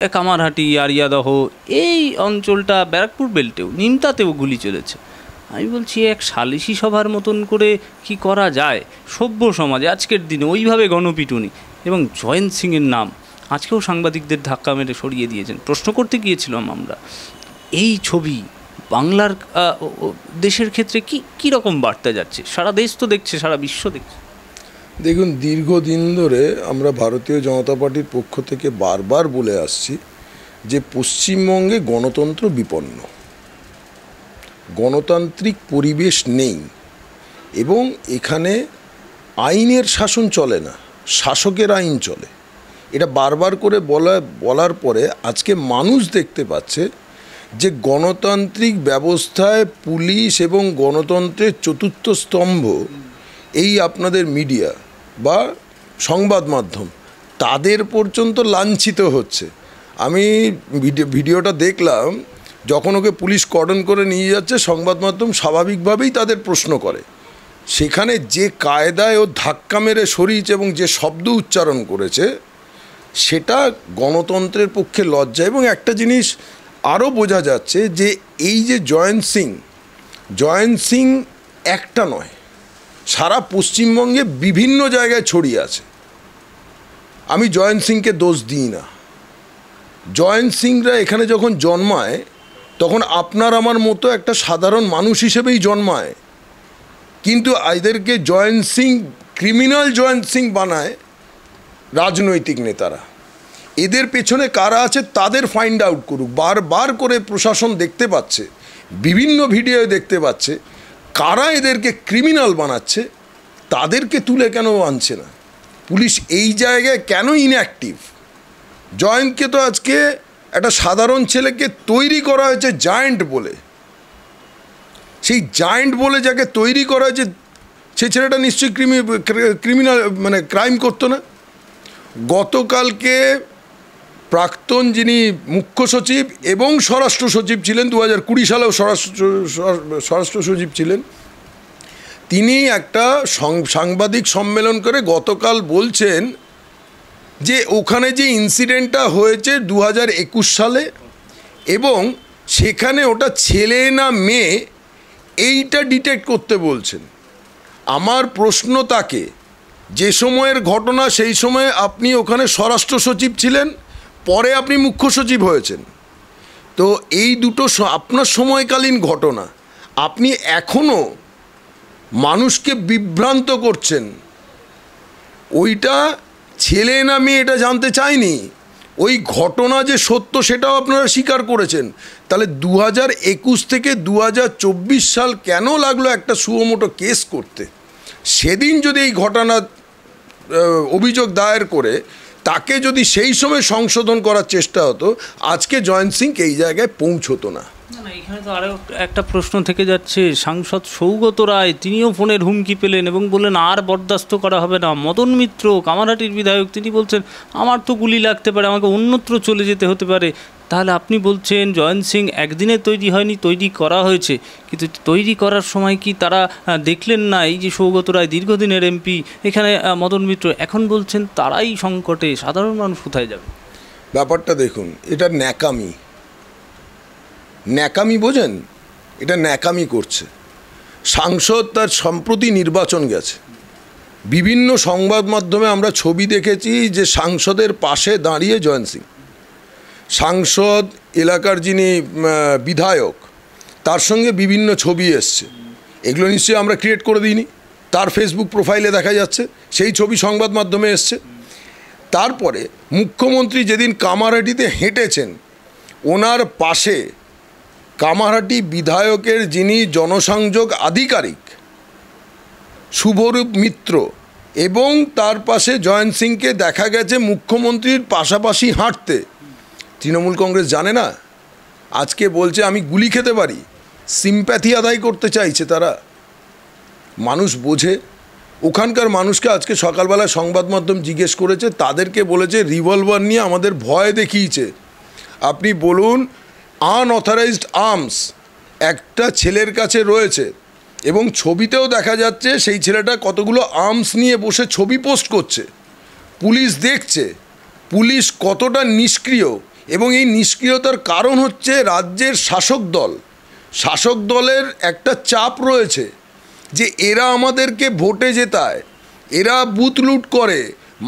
কামারহাটি, আরিয়াদহ এই অঞ্চলটা, ব্যারাকপুর বেল্টেও, নিমতাতেও গুলি চলেছে। আমি বলছি এক সালিশি সভার মতন করে কি করা যায় সভ্য সমাজে আজকের দিনে ওইভাবে গণপিটুনি? এবং জয়ন্ত সিংয়ের নাম আজকেও সাংবাদিকদের ধাক্কা মেরে সরিয়ে দিয়েছেন। প্রশ্ন করতে গিয়েছিলাম আমরা, এই ছবি বাংলার দেশের ক্ষেত্রে কী রকম বার্তা যাচ্ছে? সারা দেশ তো দেখছে, সারা বিশ্ব দেখছে। দেখুন, দীর্ঘদিন ধরে আমরা ভারতীয় জনতা পার্টির পক্ষ থেকে বারবার বলে আসছি যে পশ্চিমবঙ্গে গণতন্ত্র বিপন্ন, গণতান্ত্রিক পরিবেশ নেই এবং এখানে আইনের শাসন চলে না, শাসকের আইন চলে। এটা বারবার করে বলার পরে আজকে মানুষ দেখতে পাচ্ছে যে গণতান্ত্রিক ব্যবস্থায় পুলিশ এবং গণতন্ত্রের চতুর্থ স্তম্ভ এই আপনাদের মিডিয়া বা সংবাদ মাধ্যম, তাদের পর্যন্ত লাঞ্ছিত হচ্ছে। আমি ভিডিওটা দেখলাম, যখন ওকে পুলিশ কর্ডন করে নিয়ে যাচ্ছে, সংবাদ মাধ্যম স্বাভাবিকভাবেই তাদের প্রশ্ন করে। সেখানে যে কায়দায় ও ধাক্কা মেরে সরিয়েছে এবং যে শব্দ উচ্চারণ করেছে, সেটা গণতন্ত্রের পক্ষে লজ্জা। এবং একটা জিনিস আরও বোঝা যাচ্ছে যে এই যে জয়ন্ত সিং একটা নয়, সারা পশ্চিমবঙ্গে বিভিন্ন জায়গায় ছড়িয়ে আছে। আমি জয়ন্ত সিংকে দোষ দিই না। জয়ন্ত সিংরা এখানে যখন জন্মায় তখন আপনার আমার মতো একটা সাধারণ মানুষ হিসেবেই জন্মায়, কিন্তু এদেরকে জয়ন্ত সিং, ক্রিমিনাল জয়ন্ত সিং বানায় রাজনৈতিক নেতারা। এদের পেছনে কারা আছে তাদের ফাইন্ড আউট করুক। বারবার করে প্রশাসন দেখতে পাচ্ছে, বিভিন্ন ভিডিও দেখতে পাচ্ছে, কারা এদেরকে ক্রিমিনাল বানাচ্ছে, তাদেরকে তুলে কেন আনছে না পুলিশ? এই জায়গায় কেন ইনঅ্যাক্টিভ? জয়ন্তকে তো আজকে একটা সাধারণ ছেলেকে তৈরি করা হয়েছে জায়েন্ট বলে। সেই জায়েন্ট বলে যাকে তৈরি করা হয়েছে, সেই ছেলেটা নিশ্চয়ই ক্রিমিনাল মানে ক্রাইম করতো না। গতকালকে প্রাক্তন যিনি মুখ্য সচিব এবং স্বরাষ্ট্র সচিব ছিলেন, 2020 সালেও স্বরাষ্ট্র সচিব ছিলেন, তিনি একটা সাংবাদিক সম্মেলন করে গতকাল বলছেন যে ওখানে যে ইনসিডেন্টটা হয়েছে 2021 সালে এবং সেখানে ওটা ছেলে না মেয়ে এইটা ডিটেক্ট করতে বলছেন। আমার প্রশ্ন তাকে, যে সময়ের ঘটনা সেই সময়ে আপনি ওখানে স্বরাষ্ট্র সচিব ছিলেন, পরে আপনি মুখ্য সচিব হয়েছেন, তো এই দুটো আপনার সময়কালীন ঘটনা, আপনি এখনও মানুষকে বিভ্রান্ত করছেন। ওইটা ছেলে না মেয়ে এটা জানতে চায়নি, ওই ঘটনা যে সত্য সেটাও আপনারা স্বীকার করেছেন। তাহলে 2021 থেকে 2024 সাল কেন লাগলো একটা সুমোটো কেস করতে? সেদিন যদি এই ঘটনা অভিযোগ দায়ের করে তাকে যদি সেই সময় সংশোধন করার চেষ্টা হতো, আজকে জয়ন্ত সিং এই জায়গায় পৌঁছতো না। না, এখানে তো আরও একটা প্রশ্ন থেকে যাচ্ছে। সাংসদ সৌগত রায়, তিনিও ফোনের হুমকি পেলেন এবং বললেন আর বরদাস্ত করা হবে না। মদন মিত্র, কামারহাটির বিধায়ক, তিনি বলছেন আমার তো গুলি লাগতে পারে, আমাকে অন্যত্র চলে যেতে হতে পারে। তাহলে আপনি বলছেন জয়ন্ত সিং একদিনে তৈরি হয়নি, তৈরি করা হয়েছে, কিন্তু তৈরি করার সময় কি তারা দেখলেন না? এই যে সৌগত রায় দীর্ঘদিনের এমপি, এখানে মদন মিত্র, এখন বলছেন তারাই সংকটে, সাধারণ মানুষ কোথায় যাবে? ব্যাপারটা দেখুন, এটা ন্যাকামি বোঝেন? এটা ন্যাকামি করছে। সাংসদ তার সম্প্রতি নির্বাচন গেছে, বিভিন্ন সংবাদ মাধ্যমে আমরা ছবি দেখেছি যে সাংসদের পাশে দাঁড়িয়ে জয়ন্ত সিং, সাংসদ এলাকার যিনি বিধায়ক, তার সঙ্গে বিভিন্ন ছবি এসছে। এগুলো নিশ্চয়ই আমরা ক্রিয়েট করে দিইনি, তার ফেসবুক প্রোফাইলে দেখা যাচ্ছে, সেই ছবি সংবাদ মাধ্যমে এসছে। তারপরে মুখ্যমন্ত্রী যেদিন কামারহাটিতে হেঁটেছেন, ওনার পাশে কামারহাটি বিধায়কের যিনি জনসংযোগ আধিকারিক শুভরূপ মিত্র এবং তার পাশে জয়ন্ত সিংকে দেখা গেছে মুখ্যমন্ত্রীর পাশাপাশি হাঁটতে। তৃণমূল কংগ্রেস জানে না? আজকে বলছে আমি গুলি খেতে পারি, সিম্প্যাথি আদায় করতে চাইছে তারা। মানুষ বোঝে। ওখানকার মানুষকে আজকে সকালবেলা সংবাদ মাধ্যম জিজ্ঞেস করেছে, তাদেরকে বলেছে রিভলভার নিয়ে আমাদের ভয় দেখিয়েছে। আপনি বলুন, আনঅথরাইজড আর্মস একটা ছেলের কাছে রয়েছে এবং ছবিতেও দেখা যাচ্ছে সেই ছেলেটা কতগুলো আর্মস নিয়ে বসে ছবি পোস্ট করছে, পুলিশ দেখছে। পুলিশ কতটা নিষ্ক্রিয় এবং এই নিষ্ক্রিয়তার কারণ হচ্ছে রাজ্যের শাসক দলের একটা চাপ রয়েছে যে এরা আমাদেরকে ভোটে জেতায়, এরা বুথ লুট করে,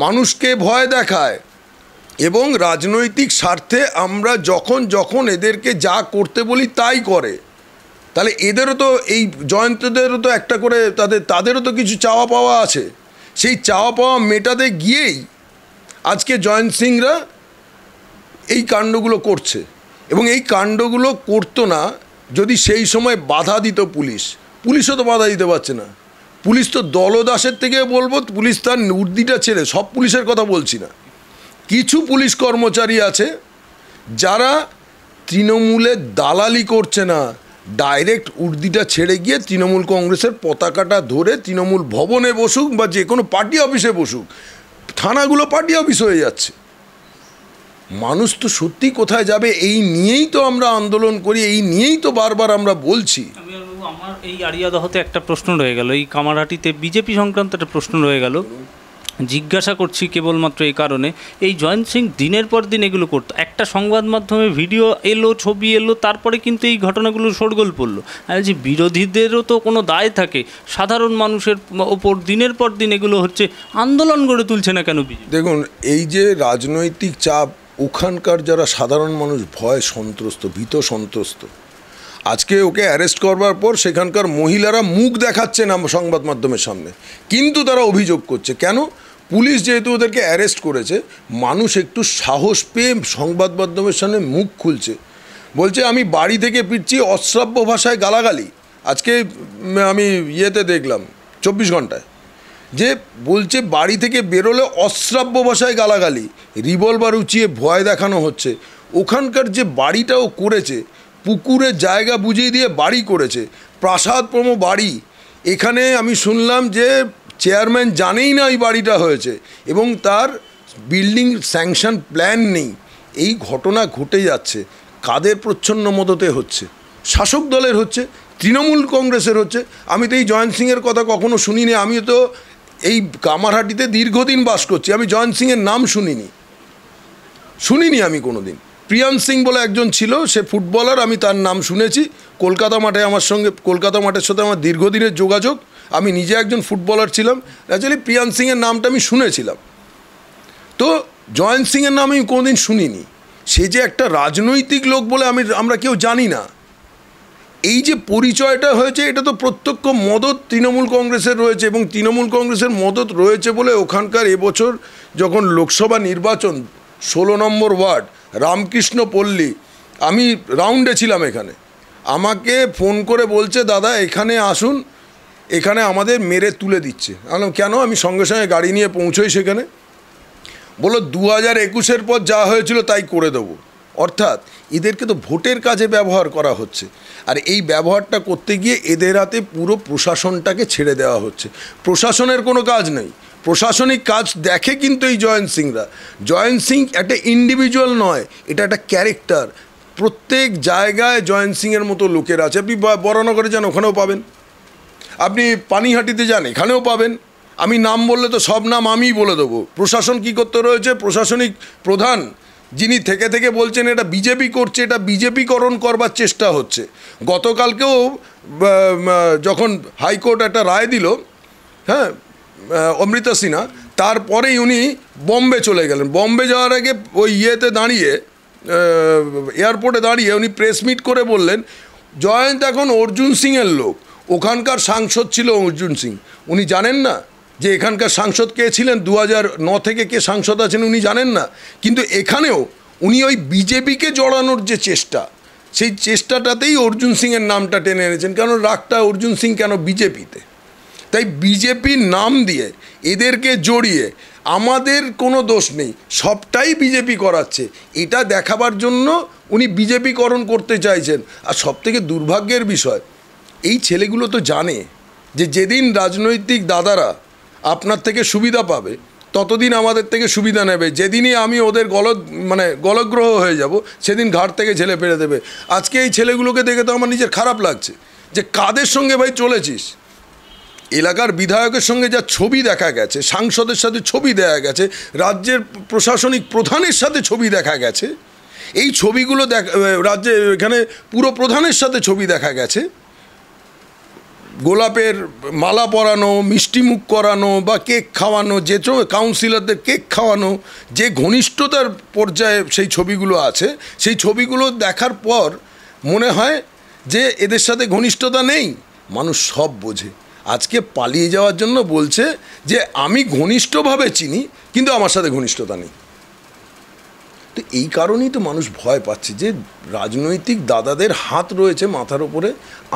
মানুষকে ভয় দেখায় এবং রাজনৈতিক স্বার্থে আমরা যখন এদেরকে যা করতে বলি তাই করে। তাহলে এদেরও তো, এই জয়ন্তদেরও তো একটা করে তাদেরও তো কিছু চাওয়া পাওয়া আছে। সেই চাওয়া পাওয়া মেটাতে গিয়েই আজকে জয়ন্ত সিংরা এই কাণ্ডগুলো করছে। এবং এই কাণ্ডগুলো করতো না যদি সেই সময় বাধা দিত পুলিশও তো বাধা দিতে পারছে না। পুলিশ তো দলদাসের থেকে বলবো, পুলিশ তার উর্দিটা ছেড়ে, সব পুলিশের কথা বলছি না, কিছু পুলিশ কর্মচারী আছে যারা তৃণমূলের দালালি করছে না, ডাইরেক্ট উর্দিটা ছেড়ে গিয়ে তৃণমূল কংগ্রেসের পতাকাটা ধরে তৃণমূল ভবনে বসুক বা যে কোনো পার্টি অফিসে বসুক, থানাগুলো পার্টি অফিস হয়ে যাচ্ছে। মানুষ তো সত্যি কোথায় যাবে, এই নিয়েই তো আমরা আন্দোলন করি, এই নিয়েই তো বারবার আমরা বলছি। আমার এই আড়িয়াদহতে একটা প্রশ্ন রয়ে গেল, এই কামারহাটিতে বিজেপি সংক্রান্ত একটা প্রশ্ন রয়ে গেল, জিজ্ঞাসা করছি কেবলমাত্র এই কারণে, এই জয়ন্ত সিং দিনের পর দিন এগুলো করতো, একটা সংবাদ মাধ্যমে ভিডিও এলো, ছবি এলো, তারপরে কিন্তু এই ঘটনাগুলো শোরগোল পড়লো। আর যে বিরোধীদেরও তো কোনো দায় থাকে, সাধারণ মানুষের ওপর দিনের পর দিন এগুলো হচ্ছে, আন্দোলন গড়ে তুলছে না কেন বিজেপি? দেখুন, এই যে রাজনৈতিক চাপ, ওখানকার যারা সাধারণ মানুষ ভয় সন্ত্রস্ত, ভীত সন্ত্রস্ত। আজকে ওকে অ্যারেস্ট করবার পর সেখানকার মহিলারা মুখ দেখাচ্ছে না সংবাদ মাধ্যমের সামনে, কিন্তু তারা অভিযোগ করছে কেন? পুলিশ যেহেতু ওদেরকে অ্যারেস্ট করেছে, মানুষ একটু সাহস পেয়ে সংবাদ মাধ্যমের সামনে মুখ খুলছে, বলছে আমি বাড়ি থেকে ফিরছি, অশ্রাব্য ভাষায় গালাগালি। আজকে আমি ইয়েতে দেখলাম 24 ঘন্টায়, যে বলছে বাড়ি থেকে বেরোলে অশ্রাব্য ভাষায় গালাগালি, রিভলভার উঁচিয়ে ভয় দেখানো হচ্ছে। ওখানকার যে বাড়িটাও করেছে, পুকুরের জায়গা বুঝিয়ে দিয়ে বাড়ি করেছে, প্রাসাদপ্রম বাড়ি। এখানে আমি শুনলাম যে চেয়ারম্যান জানেই না এই বাড়িটা হয়েছে এবং তার বিল্ডিং স্যাংশন প্ল্যান নেই। এই ঘটনা ঘটে যাচ্ছে কাদের প্রচ্ছন্ন মদতে হচ্ছে? শাসক দলের হচ্ছে, তৃণমূল কংগ্রেসের হচ্ছে। আমি তো এই জয়ন্ত সিংয়ের কথা কখনো শুনিনি, আমি তো এই কামারহাটিতে দীর্ঘদিন বাস করছি, আমি জয়ন্ত সিংয়ের নাম শুনিনি আমি কোনো দিন। প্রিয়ান সিং বলে একজন ছিল, সে ফুটবলার, আমি তার নাম শুনেছি। কলকাতা মাঠের সাথে আমার দীর্ঘদিনের যোগাযোগ, আমি নিজে একজন ফুটবলার ছিলাম। অ্যাকচুয়ালি প্রিয়ান সিংয়ের নামটা আমি শুনেছিলাম, তো জয়ন্ত সিংয়ের নাম আমি কোনোদিন শুনিনি। সে যে একটা রাজনৈতিক লোক বলে আমরা কেউ জানি না। এই যে পরিচয়টা হয়েছে, এটা তো প্রত্যক্ষ মদত তৃণমূল কংগ্রেসের রয়েছে এবং তৃণমূল কংগ্রেসের মদত রয়েছে বলে ওখানকার এবছর যখন লোকসভা নির্বাচন 16 নম্বর ওয়ার্ড রামকৃষ্ণ পল্লী, আমি রাউন্ডে ছিলাম, এখানে আমাকে ফোন করে বলছে দাদা এখানে আসুন, এখানে আমাদের মেরে তুলে দিচ্ছে। আমি বললাম কেন? আমি সঙ্গে সঙ্গে গাড়ি নিয়ে পৌঁছোই সেখানে। বললো 2021-এর পর যা হয়েছিল তাই করে দেবো। অর্থাৎ এদেরকে তো ভোটের কাজে ব্যবহার করা হচ্ছে, আর এই ব্যবহারটা করতে গিয়ে এদের হাতে পুরো প্রশাসনটাকে ছেড়ে দেওয়া হচ্ছে। প্রশাসনের কোনো কাজ নেই, প্রশাসনিক কাজ দেখে কিন্তু এই জয়ন্ত সিংরা। জয়ন্ত সিং একটা ইন্ডিভিজুয়াল নয়, এটা একটা ক্যারেক্টার। প্রত্যেক জায়গায় জয়ন্ত সিংয়ের মতো লোকের আছে। আপনি বরানগরে যান, ওখানেও পাবেন। আপনি পানিহাটিতে যান, এখানেও পাবেন। আমি নাম বললে তো সব নাম আমিই বলে দেবো। প্রশাসন কী করতে রয়েছে, প্রশাসনিক প্রধান যিনি থেকে বলছেন এটা বিজেপি করছে, এটা বিজেপিকরণ করবার চেষ্টা হচ্ছে। গতকালকেও যখন হাইকোর্ট একটা রায় দিল, হ্যাঁ, অমৃতা সিনহা, তারপরেই উনি বম্বে চলে গেলেন। বম্বে যাওয়ার আগে ওই ইয়েতে দাঁড়িয়ে, এয়ারপোর্টে দাঁড়িয়ে উনি প্রেস মিট করে বললেন জয়ন্ত এখন অর্জুন সিংয়ের লোক। ওখানকার সাংসদ ছিল অর্জুন সিং, উনি জানেন না যে এখানকার সাংসদ কে ছিলেন? 2009 থেকে কে সাংসদ আছেন উনি জানেন না। কিন্তু এখানেও উনি ওই বিজেপিকে জড়ানোর যে চেষ্টা, সেই চেষ্টাটাতেই অর্জুন সিংয়ের নামটা টেনে এনেছেন। কারণ রাগটা অর্জুন সিং কেন বিজেপিতে, তাই বিজেপির নাম দিয়ে এদেরকে জড়িয়ে আমাদের কোনো দোষ নেই, সবটাই বিজেপি করাচ্ছে, এটা দেখাবার জন্য উনি বিজেপিকরণ করতে চাইছেন। আর সবথেকে দুর্ভাগ্যের বিষয়, এই ছেলেগুলো তো জানে যে যেদিন রাজনৈতিক দাদারা আপনার থেকে সুবিধা পাবে ততদিন আমাদের থেকে সুবিধা নেবে। যেদিনই আমি ওদের গলগ্রহ হয়ে যাব, সেদিন ঘাট থেকে ছেলে ফেলে দেবে। আজকে এই ছেলেগুলোকে দেখে তো আমার নিজের খারাপ লাগছে যে কাদের সঙ্গে ভাই চলেছিস। এলাকার বিধায়কের সঙ্গে যা ছবি দেখা গেছে, সাংসদের সাথে ছবি দেখা গেছে, রাজ্যের প্রশাসনিক প্রধানের সাথে ছবি দেখা গেছে, এই ছবিগুলো রাজ্যে এখানে পুরো প্রধানের সাথে ছবি দেখা গেছে, গোলাপের মালা পরানো, মিষ্টিমুখ করানো বা কেক খাওয়ানো, যে কাউন্সিলরদের কেক খাওয়ানো, যে ঘনিষ্ঠতার পর্যায়ে সেই ছবিগুলো আছে, সেই ছবিগুলো দেখার পর মনে হয় যে এদের সাথে ঘনিষ্ঠতা নেই। মানুষ সব বোঝে। আজকে পালিয়ে যাওয়ার জন্য বলছে যে আমি ঘনিষ্ঠভাবে চিনি কিন্তু আমার সাথে ঘনিষ্ঠতা নেই। তো এই কারণেই তো মানুষ ভয় পাচ্ছে যে রাজনৈতিক দাদাদের হাত রয়েছে মাথার ওপরে,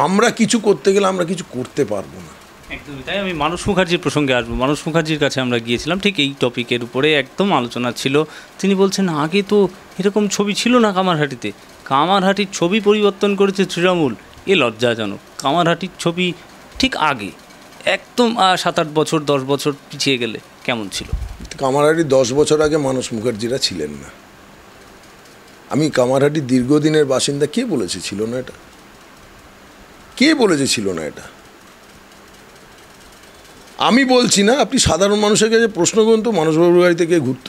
আমরা কিছু করতে গেলে আমরা কিছু করতে পারবো না। একদমই তাই। আমি মানস মুখার্জির প্রসঙ্গে আসবো। মানস মুখার্জির কাছে আমরা গিয়েছিলাম, ঠিক এই টপিকের উপরে একদম আলোচনা ছিল। তিনি বলছেন আগে তো এরকম ছবি ছিল না কামারহাটিতে, কামারহাটির ছবি পরিবর্তন করেছে তৃণমূল, এ লজ্জাজনক। কামারহাটির ছবি ঠিক আগে একদম 7-8 বছর 10 বছর পিছিয়ে গেলে কেমন ছিল? কামারহাটি 10 বছর আগে মানস মুখার্জিরা ছিলেন না। আমি কামারহাটির দীর্ঘদিনের বাসিন্দা, কে বলেছে ছিল না এটা? কে বলেছে ছিল না এটা? আমি বলছি না, আপনি সাধারণ মানুষের কাছে প্রশ্ন করুন তো, মানসবাবুর গাড়িতে কে ঘুরত?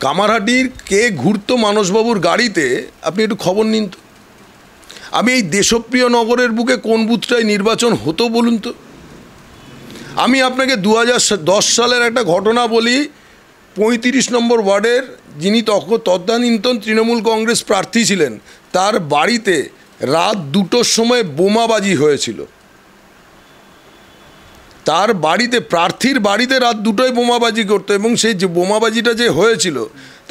কামারহাটির কে ঘুরতো মানসবাবুর গাড়িতে আপনি একটু খবর নিন তো। আমি এই দেশপ্রিয় নগরের বুকে কোন বুথটায় নির্বাচন হতো বলুন তো। আমি আপনাকে 2010 সালের একটা ঘটনা বলি। 35 নম্বর ওয়ার্ডের যিনি তদানীন্তন তৃণমূল কংগ্রেস প্রার্থী ছিলেন, তার বাড়িতে রাত 2টোর সময় বোমাবাজি হয়েছিল। তার বাড়িতে, প্রার্থীর বাড়িতে রাত 2টোয় বোমাবাজি করতো, এবং সেই যে বোমাবাজিটা যে হয়েছিল,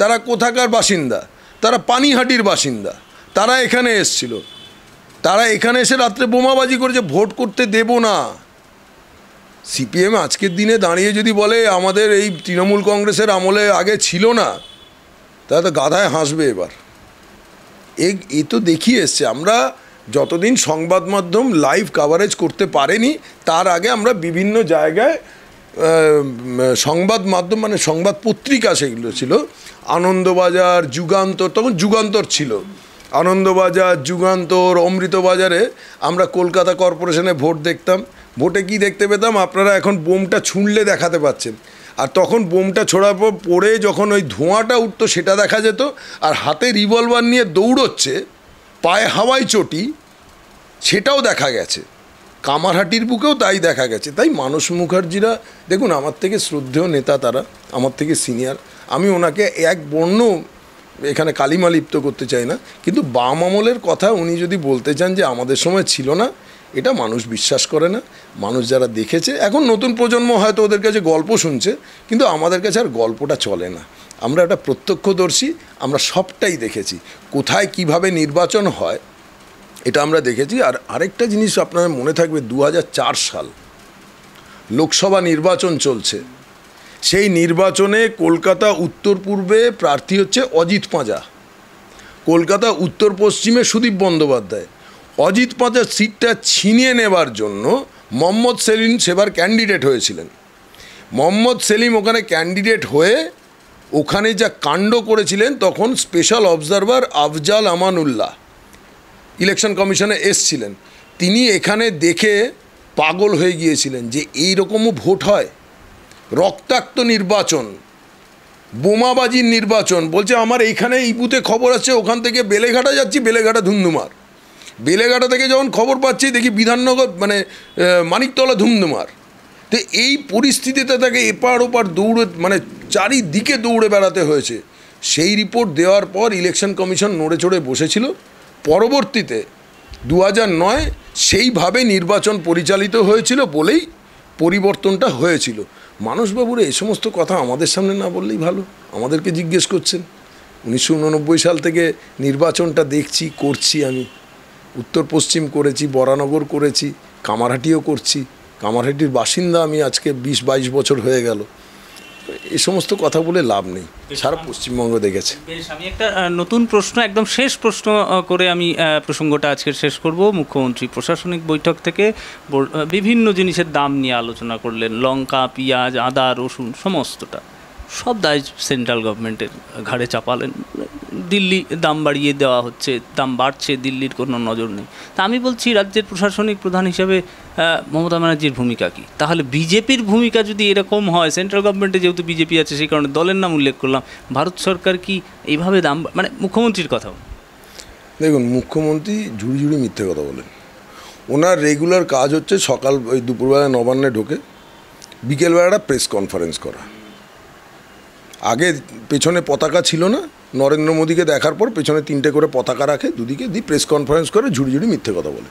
তারা কোথাকার বাসিন্দা? তারা পানিহাটির বাসিন্দা। তারা এখানে এসছিল, তারা এখানে এসে রাত্রে বোমাবাজি করেছে, ভোট করতে দেব না। সিপিএম আজকের দিনে দাঁড়িয়ে যদি বলে আমাদের এই তৃণমূল কংগ্রেসের আমলে আগে ছিল না, তাহলে তো গাধায় হাসবে এবার। এ তো দেখিয়ে এসছে। আমরা যতদিন সংবাদ মাধ্যম লাইভ কাভারেজ করতে পারেনি, তার আগে আমরা বিভিন্ন জায়গায় সংবাদ মাধ্যম মানে সংবাদ পত্রিকা সেগুলো ছিল, আনন্দবাজার, যুগান্তর, তখন যুগান্তর ছিল, আনন্দবাজার, যুগান্তর, অমৃতবাজারে আমরা কলকাতা কর্পোরেশনে ভোট দেখতাম। ভোটে কি দেখতে পেতাম? আপনারা এখন বোমটা ছুঁড়লে দেখাতে পাচ্ছেন, আর তখন বোমটা ছোড়ার পর পড়ে যখন ওই ধোঁয়াটা উঠতো সেটা দেখা যেত, আর হাতে রিভলভার নিয়ে দৌড়চ্ছে, পায়ে হাওয়াই চটি, সেটাও দেখা গেছে। কামারহাটির বুকেও তাই দেখা গেছে। তাই মানস মুখার্জিরা, দেখুন, আমার থেকে শ্রদ্ধেয় নেতা, তারা আমার থেকে সিনিয়র। আমি ওনাকে এক বর্ণ এখানে কালিমা লিপ্ত করতে চাই না, কিন্তু বাম আমলের কথা উনি যদি বলতে চান যে আমাদের সময় ছিল না, এটা মানুষ বিশ্বাস করে না। মানুষ যারা দেখেছে, এখন নতুন প্রজন্ম হয়তো ওদের কাছে গল্প শুনছে, কিন্তু আমাদের কাছে আর গল্পটা চলে না। আমরা একটা প্রত্যক্ষদর্শী, আমরা সবটাই দেখেছি। কোথায় কিভাবে নির্বাচন হয় এটা আমরা দেখেছি। আর আরেকটা জিনিস আপনার মনে থাকবে, 2004 সাল লোকসভা নির্বাচন চলছে। সেই নির্বাচনে কলকাতা উত্তর পূর্বে প্রার্থী হচ্ছে অজিত পাঁজা, কলকাতা উত্তর পশ্চিমে সুদীপ বন্দ্যোপাধ্যায়। অজিত পাঁজার সিটটা ছিনিয়ে নেবার জন্য মোহাম্মদ সেলিম সেবার ক্যান্ডিডেট হয়েছিলেন। মোহাম্মদ সেলিম ওখানে ক্যান্ডিডেট হয়ে ওখানে যা কাণ্ড করেছিলেন, তখন special observer Afzal Amanullah election কমিশনে এসছিলেন। তিনি এখানে দেখে পাগল হয়ে গিয়েছিলেন যে এই রকমও ভোট হয়, রক্তাক্ত নির্বাচন, বোমাবাজির নির্বাচন। বলছে আমার এইখানে এই বুথে খবর আছে, ওখান থেকে বেলেঘাটা যাচ্ছি, বেলেঘাটা ধুমধুমার। বেলেঘাটা থেকে যখন খবর পাচ্ছি দেখি বিধাননগর মানে মানিকতলা ধুমধুমার। তো এই পরিস্থিতিতে তাকে এপার ওপার দৌড়ে, মানে চারিদিকে দৌড়ে বেড়াতে হয়েছে। সেই রিপোর্ট দেওয়ার পর ইলেকশন কমিশন নড়ে চড়ে বসেছিল। পরবর্তীতে 2009 সেইভাবে নির্বাচন পরিচালিত হয়েছিল বলেই পরিবর্তনটা হয়েছিল। মানসবাবুরা এই সমস্ত কথা আমাদের সামনে না বললেই ভালো। আমাদেরকে জিজ্ঞেস করছেন, 1989 সাল থেকে নির্বাচনটা দেখছি, করছি। আমি উত্তর পশ্চিম করেছি, বরানগর করেছি, কামারহাটিও করছি। কামারহাটির বাসিন্দা আমি আজকে 20-22 বছর হয়ে গেল। এই সমস্ত কথা বলে লাভ নেই, সারা পশ্চিমবঙ্গ দেখেছে। বেশ, আমি একটা নতুন প্রশ্ন, একদম শেষ প্রশ্ন করে আমি প্রসঙ্গটা আজকে শেষ করব। মুখ্যমন্ত্রী প্রশাসনিক বৈঠক থেকে বিভিন্ন জিনিসের দাম নিয়ে আলোচনা করলেন, লঙ্কা, পেঁয়াজ, আদা, রসুন, সমস্তটা। সব দায় সেন্ট্রাল গভর্নমেন্টের ঘাড়ে চাপালেন। দিল্লি দাম বাড়িয়ে দেওয়া হচ্ছে, দাম বাড়ছে, দিল্লির কোনো নজর নেই। তা আমি বলছি রাজ্যের প্রশাসনিক প্রধান হিসাবে মমতা ব্যানার্জির ভূমিকা কী? তাহলে বিজেপির ভূমিকা যদি এরকম হয়, সেন্ট্রাল গভর্নমেন্টে যেহেতু বিজেপি আছে সেই কারণে দলের নাম উল্লেখ করলাম, ভারত সরকার কি এইভাবে দাম মানে মুখ্যমন্ত্রীর কথা? দেখুন, মুখ্যমন্ত্রী ঝুড়ি ঝুড়ি মিথ্যে কথা বলেন। ওনার রেগুলার কাজ হচ্ছে সকাল ওই দুপুরবেলা নবান্নে ঢোকে, বিকেলবেলাটা প্রেস কনফারেন্স করা। আগে পেছনে পতাকা ছিল না, নরেন্দ্র মোদীকে দেখার পর পেছনে 3টে করে পতাকা রাখে দুদিকে, দিয়ে প্রেস কনফারেন্স করে ঝুড়ি ঝুড়ি মিথ্যে কথা বলে।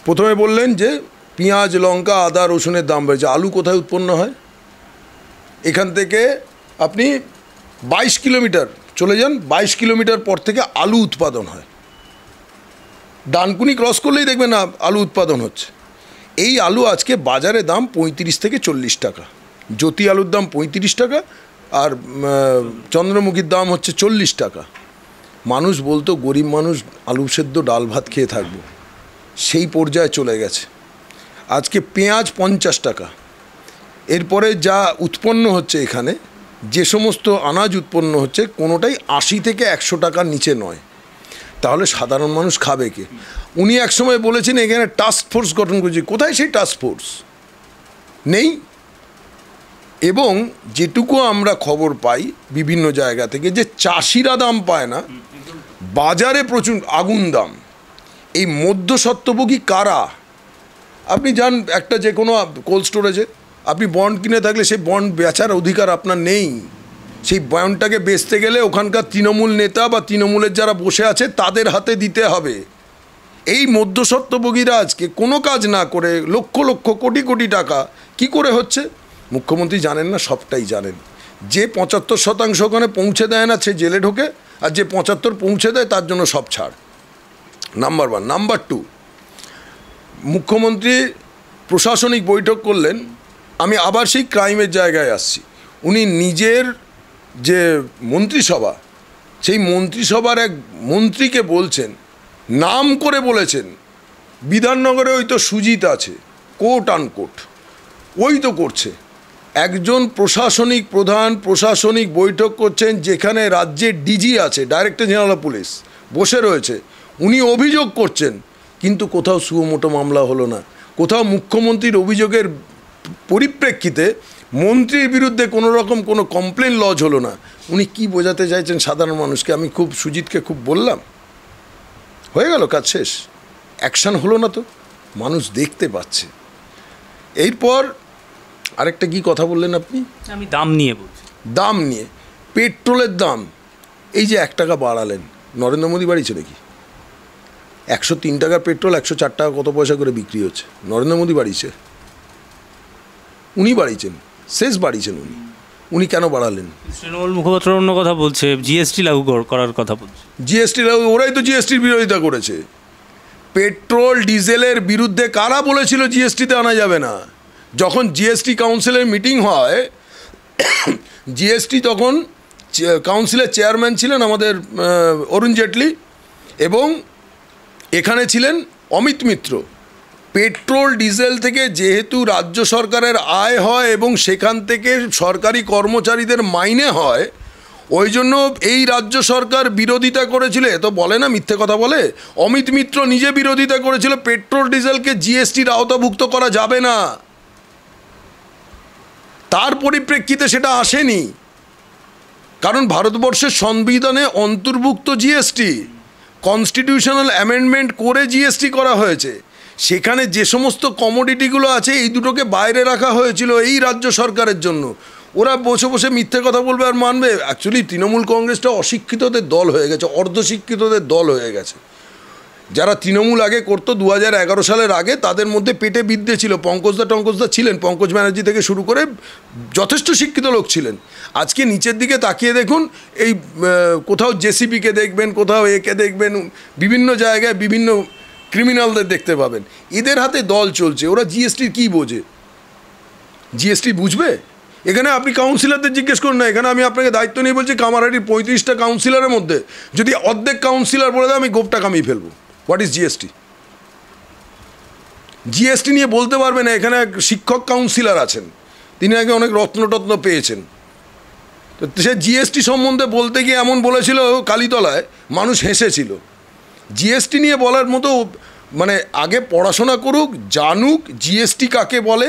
প্রথমে বললেন যে পেঁয়াজ, লঙ্কা, আদা, রসুনের দাম বেড়েছে। আলু কোথায় উৎপন্ন হয়? এখান থেকে আপনি 22 কিলোমিটার চলে যান, 22 কিলোমিটার পর থেকে আলু উৎপাদন হয়। ডানকুনি ক্রস করলেই দেখবেন না আলু উৎপাদন হচ্ছে। এই আলু আজকে বাজারে দাম 35 থেকে 40 টাকা। জ্যোতি আলুর দাম 35 টাকা, আর চন্দ্রমুখীর দাম হচ্ছে 40 টাকা। মানুষ বলতো গরিব মানুষ আলু সেদ্ধ ডাল ভাত খেয়ে থাকবো, সেই পর্যায়ে চলে গেছে। আজকে পেঁয়াজ 50 টাকা। এরপরে যা উৎপন্ন হচ্ছে এখানে, যে সমস্ত আনাজ উৎপন্ন হচ্ছে কোনোটাই 80 থেকে 100 টাকার নিচে নয়। তাহলে সাধারণ মানুষ খাবে কে? উনি একসময় বলেছেন এখানে টাস্ক ফোর্স গঠন করেছে। কোথায় সেই টাস্ক ফোর্স? নেই। এবং যেটুকু আমরা খবর পাই বিভিন্ন জায়গা থেকে, যে চাষিরা দাম পায় না, বাজারে প্রচুর আগুন দাম। এই মধ্যস্বত্বভোগী কারা? আপনি যান একটা যে কোনো কোল্ড স্টোরেজে, আপনি বন্ড কিনে থাকলে সেই বন্ড বেচার অধিকার আপনার নেই। সেই বন্ডটাকে বেচতে গেলে ওখানকার তৃণমূল নেতা বা তৃণমূলের যারা বসে আছে তাদের হাতে দিতে হবে। এই মধ্যস্বত্বভোগীরা আজকে কোনো কাজ না করে লক্ষ লক্ষ কোটি কোটি টাকা কি করে হচ্ছে? মুখ্যমন্ত্রী জানেন না? সবটাই জানেন। যে 75% ওখানে পৌঁছে দেয় না সে জেলে ঢোকে, আর যে 75 পৌঁছে দেয় তার জন্য সব ছাড়। নাম্বার 1। নাম্বার 2, মুখ্যমন্ত্রী প্রশাসনিক বৈঠক করলেন। আমি আবার সেই ক্রাইমের জায়গায় আসছি। উনি নিজের যে মন্ত্রিসভা, সেই মন্ত্রিসভার এক মন্ত্রীকে বলছেন, নাম করে বলেছেন, বিধাননগরে ওই তো সুজিত আছে, কোট আনকোট, ওই তো করছে। একজন প্রশাসনিক প্রধান প্রশাসনিক বৈঠক করছেন যেখানে রাজ্যের ডিজি আছে, ডাইরেক্টর জেনারেল অফ পুলিশ বসে রয়েছে, উনি অভিযোগ করছেন, কিন্তু কোথাও সুমোটো মামলা হলো না। কোথাও মুখ্যমন্ত্রীর অভিযোগের পরিপ্রেক্ষিতে মন্ত্রীর বিরুদ্ধে কোনো রকম কোনো কমপ্লেন লজ হলো না। উনি কি বোঝাতে চাইছেন সাধারণ মানুষকে? আমি খুব সুজিতকে খুব বললাম, হয়ে গেল, কাজ শেষ। অ্যাকশান হলো না তো, মানুষ দেখতে পাচ্ছে। এরপর আরেকটা কি কথা বললেন আপনি? আমি দাম নিয়ে বলছি। দাম নিয়ে, পেট্রোলের দাম এই যে 1 টাকা বাড়ালেন, নরেন্দ্র মোদী বাড়িয়েছে নাকি? 103 টাকার পেট্রোল 104 টাকা কত পয়সা করে বিক্রি হচ্ছে, নরেন্দ্র মোদী বাড়িয়েছে? উনি বাড়িয়েছেন, শেষ বাড়িয়েছেন উনি। উনি কেন বাড়ালেন? তৃণমূল মুখপাত্র অন্য কথা বলছে, জিএসটি লাগু করার কথা বলছে। জিএসটি লাগু, ওরাই তো জিএসটির বিরোধিতা করেছে। পেট্রোল ডিজেলের বিরুদ্ধে কারা বলেছিল জিএসটিতে আনা যাবে না? যখন জিএসটি কাউন্সিলের মিটিং হয়, জিএসটি তখন কাউন্সিলের চেয়ারম্যান ছিলেন আমাদের অরুণ জেটলি, এবং এখানে ছিলেন অমিত মিত্র। পেট্রোল ডিজেল থেকে যেহেতু রাজ্য সরকারের আয় হয় এবং সেখান থেকে সরকারি কর্মচারীদের মাইনে হয়, ওই জন্য এই রাজ্য সরকার বিরোধিতা করেছিল। এ তো বলে না, মিথ্যে কথা বলে। অমিত মিত্র নিজে বিরোধিতা করেছিল, পেট্রোল ডিজেলকে জিএসটির আওতাভুক্ত করা যাবে না। তার পরিপ্রেক্ষিতে সেটা আসেনি, কারণ ভারতবর্ষের সংবিধানে অন্তর্ভুক্ত জিএসটি, কনস্টিটিউশনাল অ্যামেন্ডমেন্ট করে জিএসটি করা হয়েছে। সেখানে যে সমস্ত কমোডিটিগুলো আছে এই দুটোকে বাইরে রাখা হয়েছিল এই রাজ্য সরকারের জন্য। ওরা বসে বসে মিথ্যে কথা বলবে আর মানবে? অ্যাকচুয়ালি তৃণমূল কংগ্রেসটা অশিক্ষিতদের দল হয়ে গেছে, অর্ধশিক্ষিতদের দল হয়ে গেছে। যারা তৃণমূল আগে করতো 2011 সালের আগে, তাদের মধ্যে পেটে বিদ্যে ছিল। টঙ্কজদা ছিলেন, পঙ্কজ ব্যানার্জি থেকে শুরু করে যথেষ্ট শিক্ষিত লোক ছিলেন। আজকে নিচের দিকে তাকিয়ে দেখুন, এই কোথাও জেসিপিকে দেখবেন, কোথাও একে দেখবেন, বিভিন্ন জায়গায় বিভিন্ন ক্রিমিনালদের দেখতে পাবেন। এদের হাতে দল চলছে। ওরা জিএসটির কী বোঝে? জিএসটি বুঝবে? এখানে আপনি কাউন্সিলরদের জিজ্ঞেস করুন না। এখানে আমি আপনাকে দায়িত্ব নিয়ে বলছি, কামারহাটির 35টা কাউন্সিলরের মধ্যে যদি অর্ধেক কাউন্সিলর বলে দেয় আমি গোপটা কামিয়ে ফেলবো। What is GST? জিএসটি নিয়ে বলতে পারবে না। এখানে এক শিক্ষক কাউন্সিলর আছেন, তিনি আগে অনেক রত্ন পেয়েছেন, তো সে জিএসটি সম্বন্ধে বলতে গিয়ে এমন বলেছিল কালীতলায়, মানুষ হেসেছিল। জিএসটি নিয়ে বলার মতো মানে আগে পড়াশোনা করুক, জানুক জিএসটি কাকে বলে।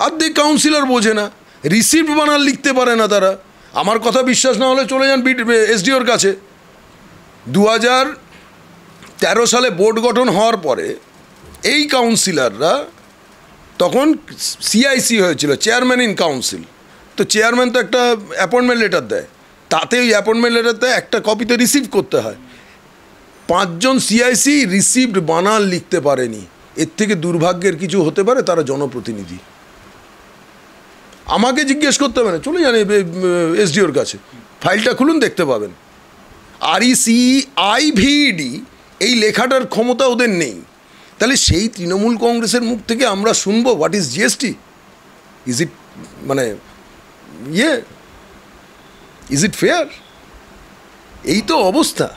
অর্ধেক কাউন্সিলর বোঝে না, রিসিপ্ট বানান লিখতে পারে না তারা। আমার কথা বিশ্বাস না হলে চলে যান এসডিওর কাছে। 2013 সালে বোর্ড গঠন হওয়ার পরে এই কাউন্সিলররা, তখন সিআইসি হয়েছিল, চেয়ারম্যান ইন কাউন্সিল। তো চেয়ারম্যান তো একটা অ্যাপয়েন্টমেন্ট লেটার দেয়, তাতে ওই অ্যাপয়েন্টমেন্ট লেটারতে একটা কপিতে রিসিভ করতে হয়। 5 জন সিআইসি রিসিভড বানান লিখতে পারেনি। এর থেকে দুর্ভাগ্যের কিছু হতে পারে? তারা জনপ্রতিনিধি। আমাকে জিজ্ঞেস করতে হবে না, চলে যান এসডিওর কাছে, ফাইলটা খুলুন, দেখতে পাবেন। RECIVD এই লেখাটার ক্ষমতা ওদের নেই। তাহলে সেই তৃণমূল কংগ্রেসের মুখ থেকে আমরা শুনবো what is GST? Is it মানে ইজ ইট ফেয়ার? এই তো অবস্থা।